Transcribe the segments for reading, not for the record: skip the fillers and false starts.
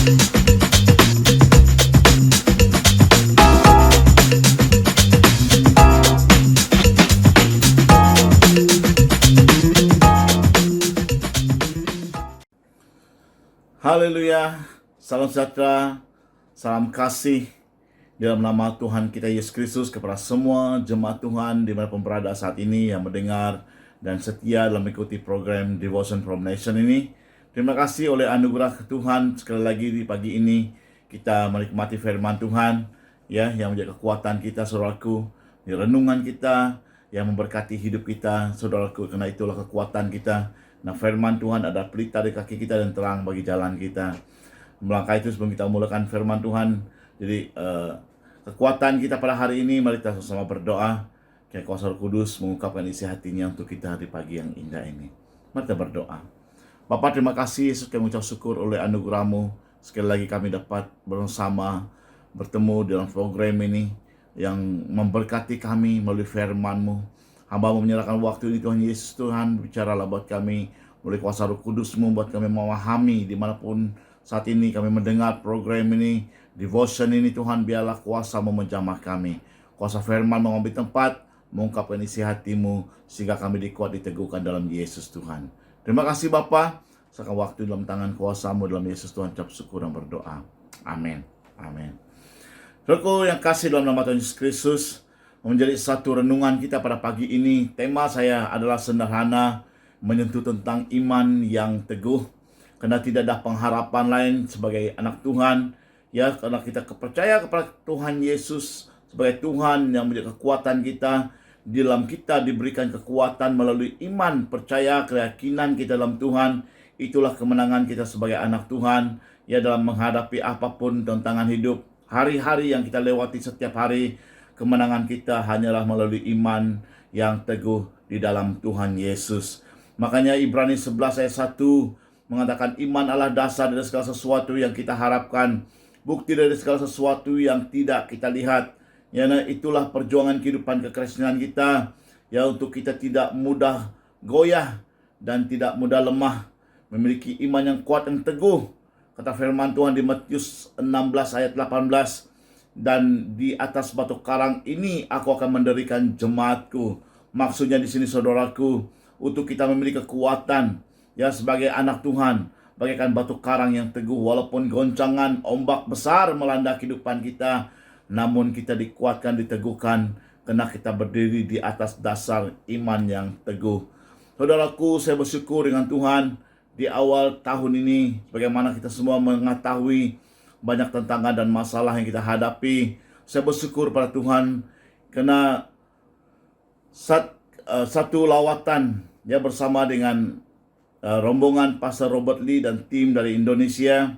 Haleluya, salam sejahtera, salam kasih dalam nama Tuhan kita Yesus Kristus kepada semua jemaat Tuhan dimanapun berada saat ini yang mendengar dan setia dalam mengikuti program Devotion from Nation ini. Terima kasih oleh anugerah Tuhan sekali lagi di pagi ini kita menikmati firman Tuhan ya, yang menjadi kekuatan kita saudaraku, di renungan kita yang memberkati hidup kita saudaraku, karena itulah kekuatan kita. Nah, firman Tuhan adalah pelita di kaki kita dan terang bagi jalan kita. Melangkah itu sebelum kita memulakan firman Tuhan, jadi kekuatan kita pada hari ini, mari kita sama-sama berdoa. Kiranya Kuasa Roh Kudus mengungkapkan isi hatinya untuk kita di pagi yang indah ini. Mari kita berdoa. Bapa, terima kasih Yesus, kami mengucap syukur oleh anugerah-Mu. Sekali lagi kami dapat bersama bertemu dalam program ini yang memberkati kami melalui firman-Mu. Hamba menyerahkan waktu ini Tuhan Yesus. Tuhan, bicaralah buat kami melalui kuasa Roh Kudus-Mu, buat kami memahami dimanapun saat ini kami mendengar program ini, devotion ini. Tuhan, biarlah kuasa-Mu menjamah kami, kuasa firman mengambil tempat, mengungkapkan isi hati-Mu, sehingga kami dikuat, diteguhkan dalam Yesus Tuhan. Terima kasih Bapa. Serahkan waktu dalam tangan kuasa-Mu dalam Yesus Tuhan, ucap syukur dan berdoa. Amin. Amin. Saudaraku yang kasih dalam nama Tuhan Yesus Kristus, menjadi satu renungan kita pada pagi ini. Tema saya adalah sederhana, menyentuh tentang iman yang teguh. Karena tidak ada pengharapan lain sebagai anak Tuhan, ya, karena kita percaya kepada Tuhan Yesus sebagai Tuhan yang menjadi kekuatan kita. Di dalam kita diberikan kekuatan melalui iman, percaya, keyakinan kita dalam Tuhan. Itulah kemenangan kita sebagai anak Tuhan, ya, dalam menghadapi apapun tantangan hidup. Hari-hari yang kita lewati setiap hari, kemenangan kita hanyalah melalui iman yang teguh di dalam Tuhan Yesus. Makanya Ibrani 11 ayat 1 mengatakan iman adalah dasar dari segala sesuatu yang kita harapkan, bukti dari segala sesuatu yang tidak kita lihat. Ya, nah, itulah perjuangan kehidupan kekristenan kita, ya, untuk kita tidak mudah goyah dan tidak mudah lemah, memiliki iman yang kuat yang teguh. Kata firman Tuhan di Matius 16 ayat 18, dan di atas batu karang ini aku akan mendirikan jemaatku. Maksudnya di sini saudaraku, untuk kita memiliki kekuatan, ya, sebagai anak Tuhan, bagaikan batu karang yang teguh. Walaupun goncangan ombak besar melanda kehidupan kita, namun kita dikuatkan, diteguhkan, karena kita berdiri di atas dasar iman yang teguh. Saudaraku, saya bersyukur dengan Tuhan di awal tahun ini, bagaimana kita semua mengetahui banyak tantangan dan masalah yang kita hadapi. Saya bersyukur pada Tuhan karena satu lawatan, ya, bersama dengan rombongan Pastor Robert Lee dan tim dari Indonesia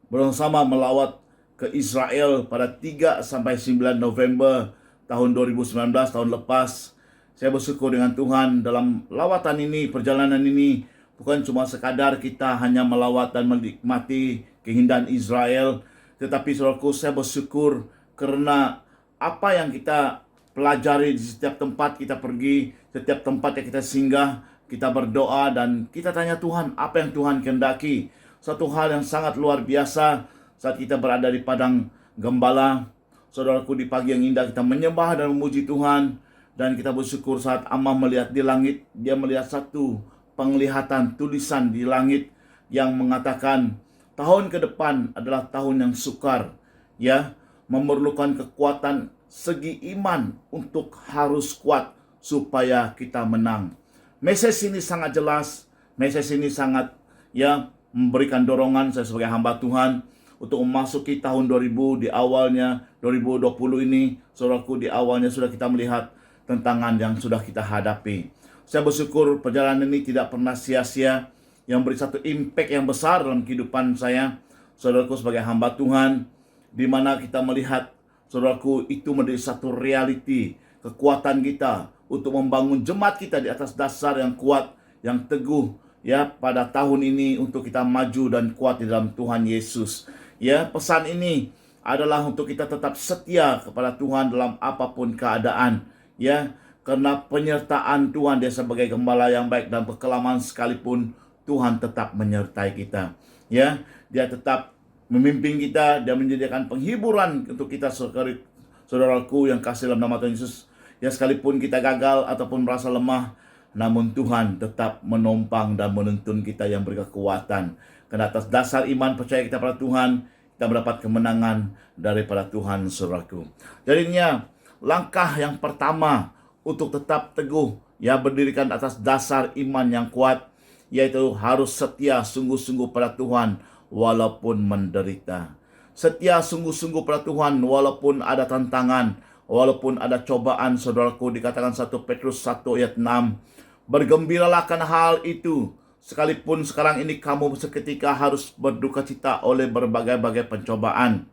bersama melawat ke Israel pada 3 sampai 9 November tahun 2019, tahun lepas. Saya bersyukur dengan Tuhan dalam lawatan ini, perjalanan ini bukan cuma sekadar kita hanya melawat dan menikmati keindahan Israel, tetapi saudaraku, saya bersyukur karena apa yang kita pelajari di setiap tempat kita pergi, setiap tempat yang kita singgah, kita berdoa dan kita tanya Tuhan apa yang Tuhan kehendaki. Satu hal yang sangat luar biasa saat kita berada di padang gembala, saudaraku, di pagi yang indah kita menyembah dan memuji Tuhan, dan kita bersyukur saat Amma melihat di langit, dia melihat satu penglihatan tulisan di langit yang mengatakan tahun ke depan adalah tahun yang sukar, ya, memerlukan kekuatan segi iman untuk harus kuat supaya kita menang. Message ini sangat jelas, message ini sangat, ya, memberikan dorongan saya sebagai hamba Tuhan untuk memasuki tahun 2000 di awalnya, 2020 ini, saudaraku, di awalnya sudah kita melihat tantangan yang sudah kita hadapi. Saya bersyukur perjalanan ini tidak pernah sia-sia, yang beri satu impact yang besar dalam kehidupan saya, saudaraku, sebagai hamba Tuhan, di mana kita melihat, saudaraku, itu menjadi satu reality, kekuatan kita untuk membangun jemaat kita di atas dasar yang kuat, yang teguh, ya, pada tahun ini untuk kita maju dan kuat di dalam Tuhan Yesus. Ya, pesan ini adalah untuk kita tetap setia kepada Tuhan dalam apapun keadaan, ya, karena penyertaan Tuhan, dia sebagai gembala yang baik dalam kekelaman sekalipun, Tuhan tetap menyertai kita, ya. Dia tetap memimpin kita, dia menyediakan penghiburan untuk kita, saudaraku yang kasih dalam nama Tuhan Yesus. Ya, sekalipun kita gagal ataupun merasa lemah, namun Tuhan tetap menopang dan menuntun kita yang berkekuatan. Karena atas dasar iman percaya kita pada Tuhan, kita mendapat kemenangan daripada Tuhan, saudaraku. Jadinya langkah yang pertama untuk tetap teguh, ya, berdirikan atas dasar iman yang kuat, yaitu harus setia sungguh-sungguh pada Tuhan walaupun menderita. Setia sungguh-sungguh pada Tuhan walaupun ada tantangan, walaupun ada cobaan, saudaraku. Dikatakan 1 Petrus 1 ayat 6, bergembiralah akan hal itu, sekalipun sekarang ini kamu seketika harus berduka cita oleh berbagai-bagai pencobaan.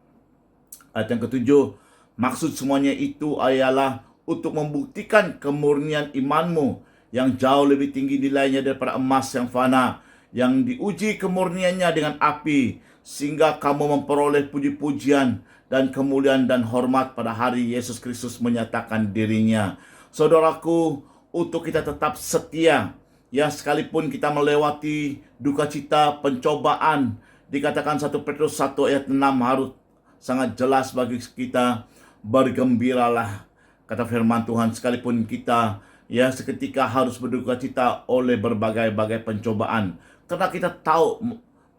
Ayat yang ketujuh, maksud semuanya itu ialah untuk membuktikan kemurnian imanmu yang jauh lebih tinggi nilainya daripada emas yang fana, yang diuji kemurniannya dengan api, sehingga kamu memperoleh puji-pujian dan kemuliaan dan hormat pada hari Yesus Kristus menyatakan dirinya. Saudaraku, untuk kita tetap setia, ya, sekalipun kita melewati duka cita, pencobaan, dikatakan 1 Petrus 1 ayat 6 harus sangat jelas bagi kita, bergembiralah, kata firman Tuhan, sekalipun kita, ya, seketika harus berduka cita oleh berbagai-bagai pencobaan. Karena kita tahu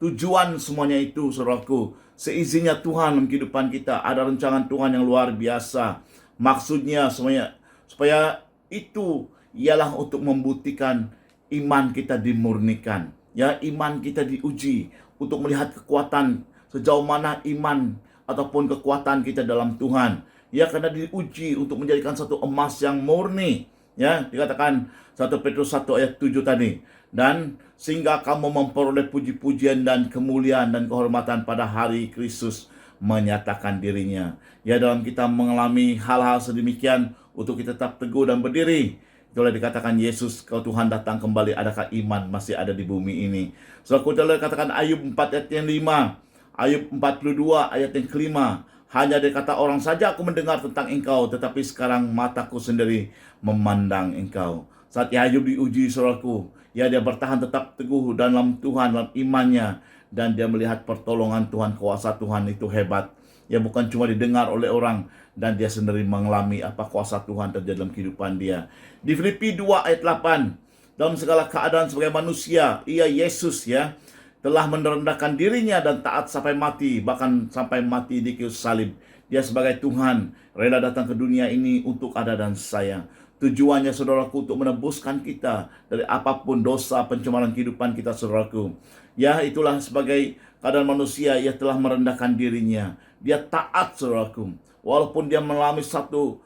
tujuan semuanya itu, saudaraku, seizinnya Tuhan dalam kehidupan kita, ada rancangan Tuhan yang luar biasa. Maksudnya semuanya supaya itu ialah untuk membuktikan iman kita dimurnikan, ya, iman kita diuji, untuk melihat kekuatan sejauh mana iman ataupun kekuatan kita dalam Tuhan. Ya, karena diuji untuk menjadikan satu emas yang murni, ya, dikatakan 1 Petrus 1 ayat 7 tadi. Dan sehingga kamu memperoleh puji-pujian dan kemuliaan dan kehormatan pada hari Kristus menyatakan dirinya. Ya, dalam kita mengalami hal-hal sedemikian, untuk kita tetap teguh dan berdiri, itulah dikatakan Yesus, kalau Tuhan datang kembali, adakah iman masih ada di bumi ini? Saudaraku, itulah dikatakan Ayub 4 ayat yang 5, Ayub 42 ayat yang kelima, hanya dari kata orang saja aku mendengar tentang engkau, tetapi sekarang mataku sendiri memandang engkau. Saat Ayub diuji, saudaraku, ya, dia bertahan tetap teguh dalam Tuhan, dalam imannya, dan dia melihat pertolongan Tuhan, kuasa Tuhan itu hebat. Ya, bukan cuma didengar oleh orang, dan dia sendiri mengalami apa kuasa Tuhan terjadi dalam kehidupan dia. Di Filipi 2 ayat 8, dalam segala keadaan sebagai manusia, ia Yesus, ya, telah merendahkan dirinya dan taat sampai mati, bahkan sampai mati di kayu salib. Dia sebagai Tuhan rela datang ke dunia ini untuk ada dan saya. Tujuannya, saudaraku, untuk menebuskan kita dari apapun dosa pencemaran kehidupan kita, saudaraku. Ya, itulah sebagai keadaan manusia, ia telah merendahkan dirinya. Dia taat, saudaraku. Walaupun dia mengalami satu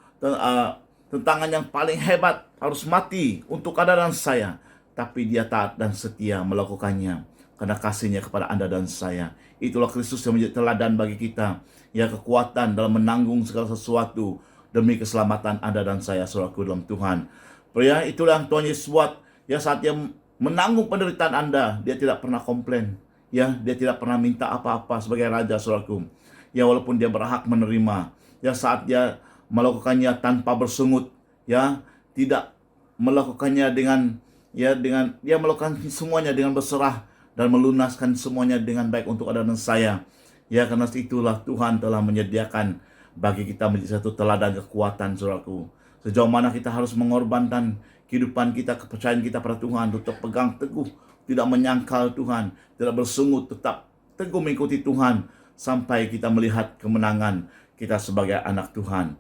tentangan yang paling hebat, harus mati untuk Anda dan saya, tapi dia taat dan setia melakukannya karena kasihnya kepada Anda dan saya. Itulah Kristus yang menjadi teladan bagi kita. Ya, kekuatan dalam menanggung segala sesuatu demi keselamatan Anda dan saya, saudaraku dalam Tuhan. Ya, itulah yang Tuhan Yesus buat. Ya, saat dia menanggung penderitaan Anda, dia tidak pernah komplain. Ya, dia tidak pernah minta apa-apa sebagai raja, saudaraku. Ya, walaupun dia berhak menerima. Ya, saat dia melakukannya tanpa bersungut, ya, tidak melakukannya dengan dia melakukan semuanya dengan berserah dan melunaskan semuanya dengan baik untuk Anda dan saya. Ya, karena itulah Tuhan telah menyediakan bagi kita menjadi satu teladan kekuatan, saudaraku. Sejauh mana kita harus mengorbankan kehidupan kita, kepercayaan kita pada Tuhan, untuk pegang teguh, tidak menyangkal Tuhan, tidak bersungut, tetap teguh mengikuti Tuhan sampai kita melihat kemenangan kita sebagai anak Tuhan.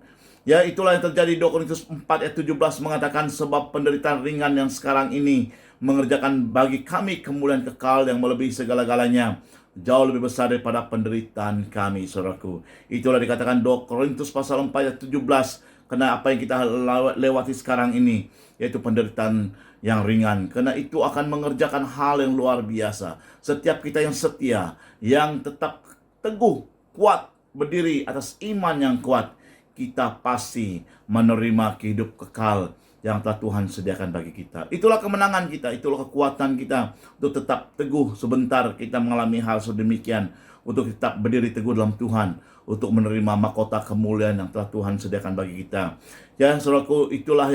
Ya, itulah yang terjadi. 2 Korintus 4 ayat 17 mengatakan, sebab penderitaan ringan yang sekarang ini mengerjakan bagi kami kemuliaan kekal yang melebihi segala-galanya, jauh lebih besar daripada penderitaan kami, saudaraku. Itulah dikatakan 2 Korintus pasal 4 ayat 17, karena apa yang kita lewati sekarang ini, yaitu penderitaan yang ringan, karena itu akan mengerjakan hal yang luar biasa. Setiap kita yang setia, yang tetap teguh, kuat, berdiri atas iman yang kuat, kita pasti menerima kehidupan kekal yang telah Tuhan sediakan bagi kita. Itulah kemenangan kita, itulah kekuatan kita untuk tetap teguh sebentar kita mengalami hal sedemikian, untuk tetap berdiri teguh dalam Tuhan, untuk menerima mahkota kemuliaan yang telah Tuhan sediakan bagi kita. Ya, saudaraku, itulah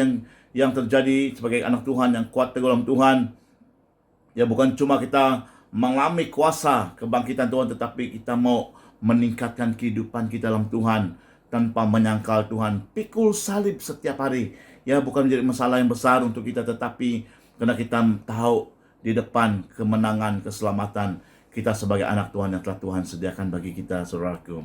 yang terjadi sebagai anak Tuhan yang kuat teguh dalam Tuhan. Ya, bukan cuma kita mengalami kuasa kebangkitan Tuhan, tetapi kita mau meningkatkan kehidupan kita dalam Tuhan tanpa menyangkal Tuhan. Pikul salib setiap hari, ya, bukan menjadi masalah yang besar untuk kita, tetapi karena kita tahu di depan kemenangan, keselamatan kita sebagai anak Tuhan yang telah Tuhan sediakan bagi kita, saudaraku.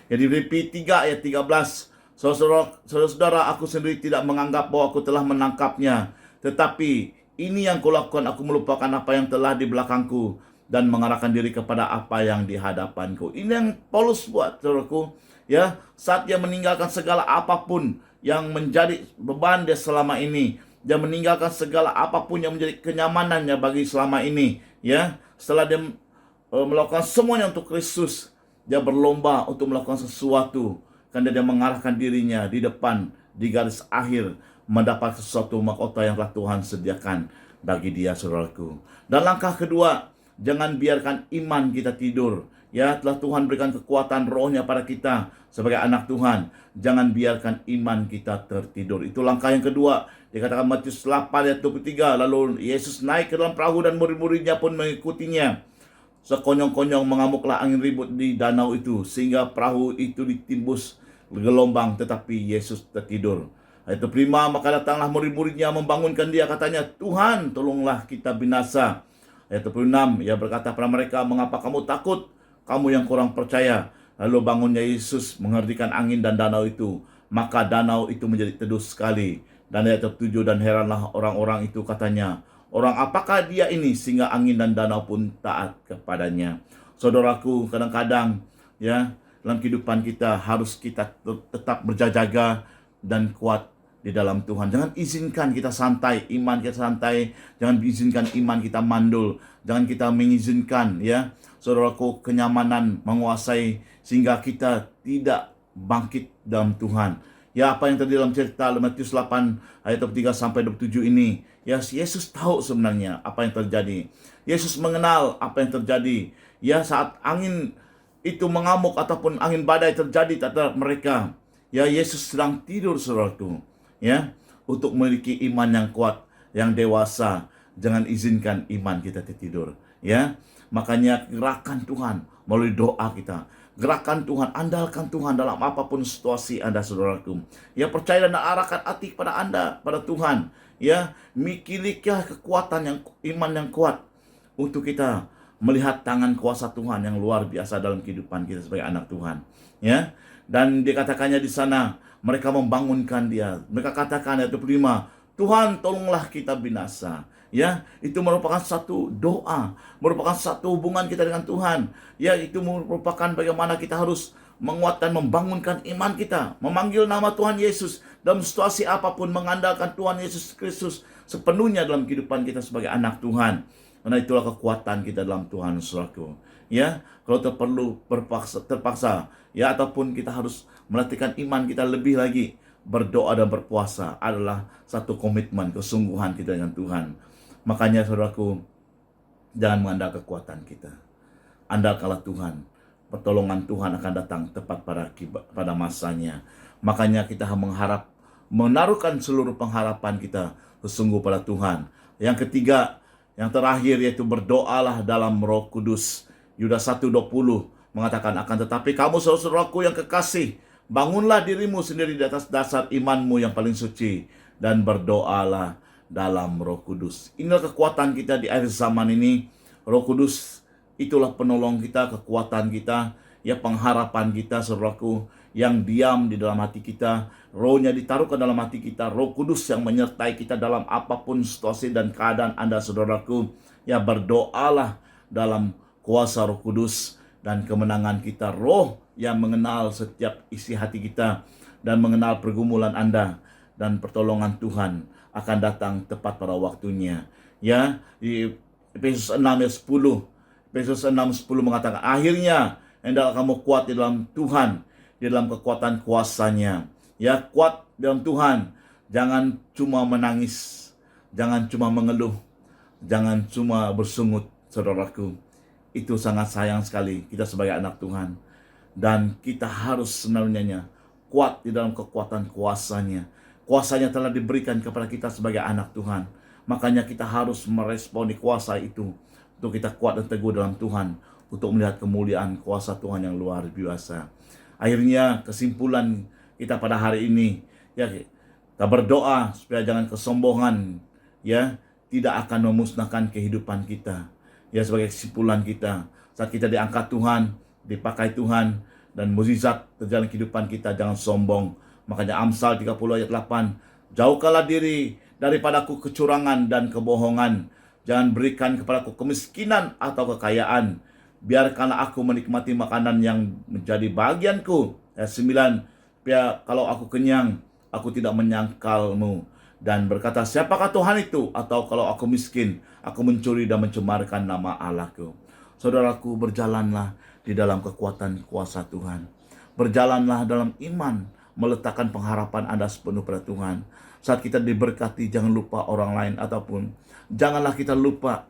Jadi Filipi 3 ayat 13, saudara-saudara, aku sendiri tidak menganggap bahwa aku telah menangkapnya, tetapi ini yang kulakukan, aku melupakan apa yang telah di belakangku dan mengarahkan diri kepada apa yang di hadapanku. Ini yang Paulus buat, saudaraku, ya, saat dia meninggalkan segala apapun yang menjadi beban dia selama ini. Dia meninggalkan segala apapun yang menjadi kenyamanannya bagi selama ini, ya. Setelah dia melakukan semuanya untuk Kristus, dia berlomba untuk melakukan sesuatu, karena dia mengarahkan dirinya di depan, di garis akhir, mendapat sesuatu mahkota yang telah Tuhan sediakan bagi dia, saudaraku. Dan langkah kedua, jangan biarkan iman kita tidur. Ya, telah Tuhan berikan kekuatan rohnya pada kita sebagai anak Tuhan. Jangan biarkan iman kita tertidur. Itu langkah yang kedua. Dikatakan Matius 8 ayat 23, lalu Yesus naik ke dalam perahu dan murid-muridnya pun mengikutinya. Sekonyong-konyong mengamuklah angin ribut di danau itu, sehingga perahu itu ditimbus gelombang, tetapi Yesus tertidur. Ayat 5, maka datanglah murid-muridnya membangunkan dia, katanya, Tuhan, tolonglah kita binasa. Ayat 26, ia berkata pada mereka, mengapa kamu takut, kamu yang kurang percaya? Lalu bangunnya Yesus menghentikan angin dan danau itu, maka danau itu menjadi teduh sekali. Dan ayat 7, dan heranlah orang-orang itu, katanya, orang apakah dia ini sehingga angin dan danau pun taat kepadanya. Saudaraku, kadang-kadang, ya, dalam kehidupan kita harus kita tetap berjaga-jaga dan kuat di dalam Tuhan. Jangan izinkan kita santai, iman kita santai. Jangan izinkan iman kita mandul. Jangan kita mengizinkan, ya, saudaraku, kenyamanan menguasai sehingga kita tidak bangkit dalam Tuhan. Ya, apa yang terjadi dalam cerita Matius 8 ayat 3 sampai 27 ini, ya, Yesus tahu sebenarnya apa yang terjadi. Yesus mengenal apa yang terjadi. Ya, saat angin itu mengamuk ataupun angin badai terjadi terhadap mereka, ya, Yesus sedang tidur, saudaraku. Ya, untuk memiliki iman yang kuat, yang dewasa, jangan izinkan iman kita tertidur. Ya, makanya gerakan Tuhan melalui doa kita. Gerakan Tuhan, andalkan Tuhan dalam apapun situasi Anda, saudaraku. Ya, percaya dan arahkan hati kepada Anda, pada Tuhan. Ya, milikilah kekuatan yang iman yang kuat untuk kita melihat tangan kuasa Tuhan yang luar biasa dalam kehidupan kita sebagai anak Tuhan. Ya, dan dikatakannya di sana, mereka membangunkan dia. Mereka katakan ayat 25, Tuhan, tolonglah kita binasa. Ya, itu merupakan satu doa, merupakan satu hubungan kita dengan Tuhan. Ya, itu merupakan bagaimana kita harus menguatkan, membangunkan iman kita, memanggil nama Tuhan Yesus dalam situasi apapun, mengandalkan Tuhan Yesus Kristus sepenuhnya dalam kehidupan kita sebagai anak Tuhan. Karena itulah kekuatan kita dalam Tuhan, saudaraku. Ya, kalau terperlu terpaksa, ya, ataupun kita harus melatihkan iman kita lebih lagi, berdoa dan berpuasa adalah satu komitmen, kesungguhan kita dengan Tuhan. Makanya, saudaraku, jangan mengandalkan kekuatan kita. Andalkanlah Tuhan. Pertolongan Tuhan akan datang tepat pada masanya. Makanya kita mengharap, menaruhkan seluruh pengharapan kita sesungguh pada Tuhan. Yang ketiga, yang terakhir, yaitu berdoalah dalam Roh Kudus. Yudas 1:20 mengatakan, akan tetapi kamu saudaraku yang kekasih, bangunlah dirimu sendiri di atas dasar imanmu yang paling suci, dan berdoalah dalam Roh Kudus. Inilah kekuatan kita di akhir zaman ini. Roh Kudus itulah penolong kita, kekuatan kita, ya, pengharapan kita, saudaraku, yang diam di dalam hati kita. Rohnya ditaruhkan dalam hati kita. Roh Kudus yang menyertai kita dalam apapun situasi dan keadaan Anda, saudaraku. Ya, berdoalah dalam kuasa Roh Kudus dan kemenangan kita. Roh yang mengenal setiap isi hati kita dan mengenal pergumulan Anda, dan pertolongan Tuhan akan datang tepat pada waktunya. Ya, di Efesus 6 ayat 10. Efesus 6:10 mengatakan, akhirnya hendaklah kamu kuat di dalam Tuhan, di dalam kekuatan kuasanya. Ya, kuat dalam Tuhan. Jangan cuma menangis, jangan cuma mengeluh, jangan cuma bersungut, saudaraku. Itu sangat sayang sekali kita sebagai anak Tuhan. Dan kita harus sebenarnya kuat di dalam kekuatan kuasanya. Kuasanya telah diberikan kepada kita sebagai anak Tuhan. Makanya kita harus meresponi kuasa itu. untuk kita kuat dan teguh dalam Tuhan, untuk melihat kemuliaan kuasa Tuhan yang luar biasa. Akhirnya kesimpulan kita pada hari ini, ya, kita berdoa supaya jangan kesombongan, ya, tidak akan memusnahkan kehidupan kita. Ya, sebagai kesimpulan kita, saat kita diangkat Tuhan, dipakai Tuhan, dan mukjizat terjadi kehidupan kita, jangan sombong. Makanya Amsal 30 ayat 8, jauhkanlah diri daripadaku kecurangan dan kebohongan. Jangan berikan kepadaku kemiskinan atau kekayaan. Biarkanlah aku menikmati makanan yang menjadi bagianku. Ayat 9, biar kalau aku kenyang, aku tidak menyangkalmu. Dan berkata, siapakah Tuhan itu? Atau kalau aku miskin, aku mencuri dan mencemarkan nama Allahku. Saudaraku, berjalanlah di dalam kekuatan kuasa Tuhan. Berjalanlah dalam iman, meletakkan pengharapan Anda sepenuh pada Tuhan. Saat kita diberkati, jangan lupa orang lain, ataupun janganlah kita lupa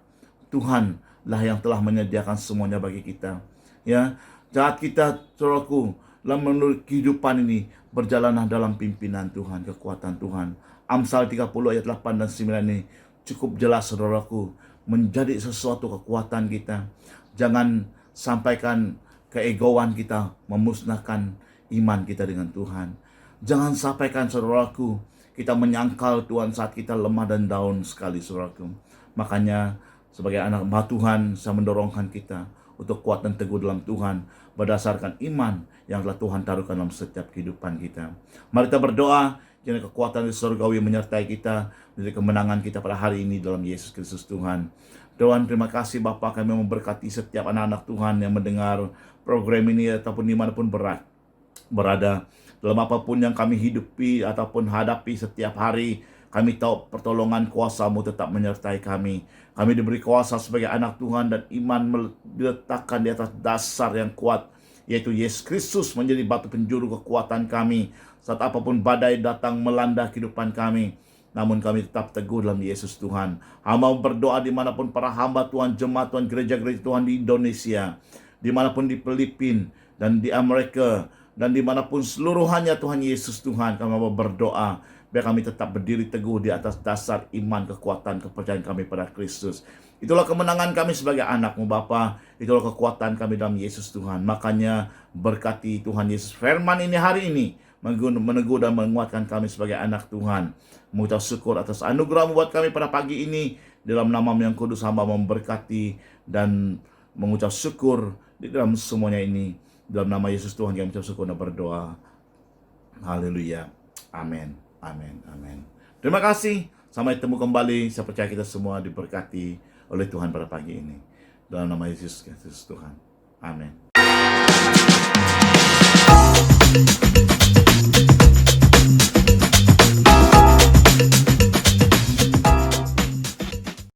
Tuhan lah yang telah menyediakan semuanya bagi kita. Ya, saat kita, saudaraku, dalam menurut kehidupan ini, berjalanlah dalam pimpinan Tuhan, kekuatan Tuhan. Amsal 30 ayat 8 dan 9 ini cukup jelas, saudaraku, menjadi sesuatu kekuatan kita. Jangan sampaikan keegoan kita memusnahkan iman kita dengan Tuhan. Jangan sampaikan, saudaraku, kita menyangkal Tuhan saat kita lemah dan down sekali, saudaraku. Makanya sebagai anak hamba Tuhan, saya mendorongkan kita untuk kuat dan teguh dalam Tuhan berdasarkan iman yang telah Tuhan taruhkan dalam setiap kehidupan kita. Mari kita berdoa, kiranya kekuatan di surgawi menyertai kita, dari kemenangan kita pada hari ini dalam Yesus Kristus Tuhan. Tuhan, terima kasih Bapa, kami memberkati setiap anak-anak Tuhan yang mendengar program ini ataupun dimanapun berada. Dalam apapun yang kami hidupi ataupun hadapi setiap hari, kami tahu pertolongan kuasa-Mu tetap menyertai kami. Kami diberi kuasa sebagai anak Tuhan dan iman diletakkan di atas dasar yang kuat, yaitu Yesus Kristus menjadi batu penjuru kekuatan kami. Saat apapun badai datang melanda kehidupan kami, namun kami tetap teguh dalam Yesus Tuhan. Hamba berdoa dimanapun para hamba Tuhan, jemaat Tuhan, gereja-gereja Tuhan di Indonesia, dimanapun di Filipina dan di Amerika, dan dimanapun seluruhannya Tuhan Yesus Tuhan, kami mau berdoa biar kami tetap berdiri teguh di atas dasar iman, kekuatan, kepercayaan kami pada Kristus. Itulah kemenangan kami sebagai anak-Mu Bapa. Itulah kekuatan kami dalam Yesus Tuhan. Makanya berkati Tuhan Yesus firman ini hari ini, meneguh dan menguatkan kami sebagai anak Tuhan. Mengucap syukur atas anugerah-Mu buat kami pada pagi ini. Dalam nama-Mu yang kudus, hamba memberkati dan mengucap syukur di dalam semuanya ini. Dalam nama Yesus Tuhan kami mengucap syukur dan berdoa. Haleluya. Amin. Amin. Amin. Terima kasih. Sampai ketemu kembali. Saya percaya kita semua diberkati oleh Tuhan pada pagi ini. Dalam nama Yesus Kristus Tuhan. Amin.